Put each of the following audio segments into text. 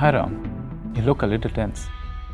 Hi Ram, you look a little tense.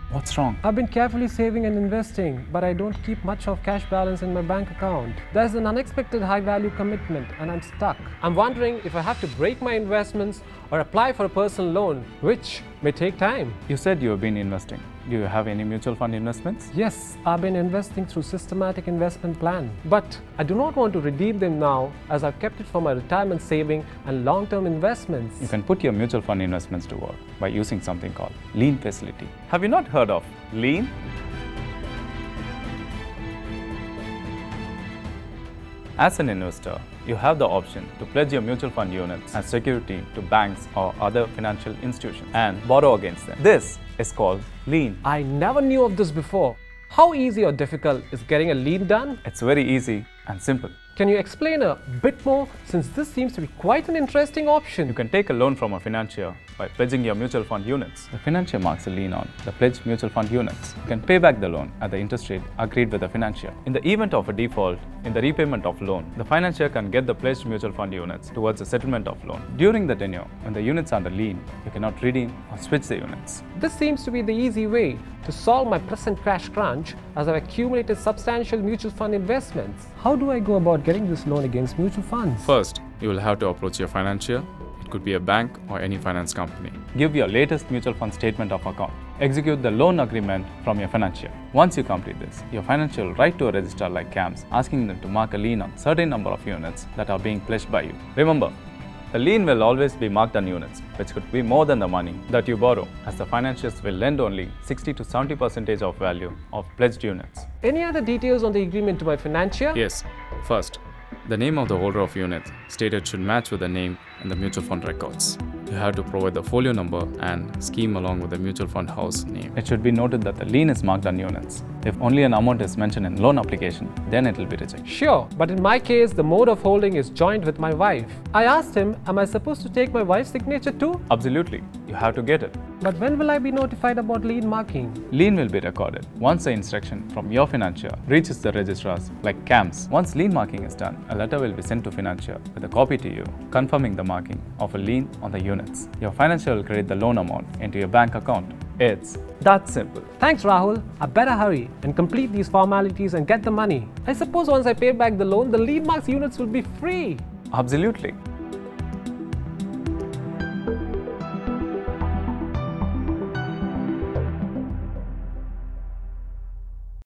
What's wrong? I've been carefully saving and investing, but I don't keep much of cash balance in my bank account. There's an unexpected high value commitment and I'm stuck. I'm wondering if I have to break my investments or apply for a personal loan, which may take time. You said you have been investing. Do you have any mutual fund investments? Yes, I've been investing through systematic investment plan, but I do not want to redeem them now as I've kept it for my retirement saving and long-term investments. You can put your mutual fund investments to work by using something called Lean Facility. Have you not heard of Lean? As an investor, you have the option to pledge your mutual fund units as security to banks or other financial institutions and borrow against them. This is called Lean. I never knew of this before. How easy or difficult is getting a lean done? It's very easy and simple. Can you explain a bit more, since this seems to be quite an interesting option? You can take a loan from a financier by pledging your mutual fund units. The financier marks a lien on the pledged mutual fund units. You can pay back the loan at the interest rate agreed with the financier. In the event of a default in the repayment of loan, the financier can get the pledged mutual fund units towards the settlement of loan. During the tenure, when the units are under lien, you cannot redeem or switch the units. This seems to be the easy way to solve my present cash crunch, as I've accumulated substantial mutual fund investments. How do I go about getting this loan against mutual funds? First, you will have to approach your financier. It could be a bank or any finance company. Give your latest mutual fund statement of account. Execute the loan agreement from your financier. Once you complete this, your financier will write to a registrar like CAMS asking them to mark a lien on certain number of units that are being pledged by you. Remember, the lien will always be marked on units, which could be more than the money that you borrow, as the financiers will lend only 60 to 70% of value of pledged units. Any other details on the agreement to my financier? Yes. First, the name of the holder of units stated should match with the name in the mutual fund records. You have to provide the folio number and scheme along with the mutual fund house name. It should be noted that the lien is marked on units. If only an amount is mentioned in loan application, then it will be rejected. Sure, but in my case, the mode of holding is joint with my wife. I asked him, am I supposed to take my wife's signature too? Absolutely. You have to get it. But when will I be notified about lien marking? Lien will be recorded once the instruction from your financier reaches the registrars like CAMS. Once lien marking is done, a letter will be sent to financier with a copy to you confirming the marking of a lien on the units. Your financier will credit the loan amount into your bank account. It's that simple. Thanks, Rahul. I better hurry and complete these formalities and get the money. I suppose once I pay back the loan, the lien marks units will be free. Absolutely.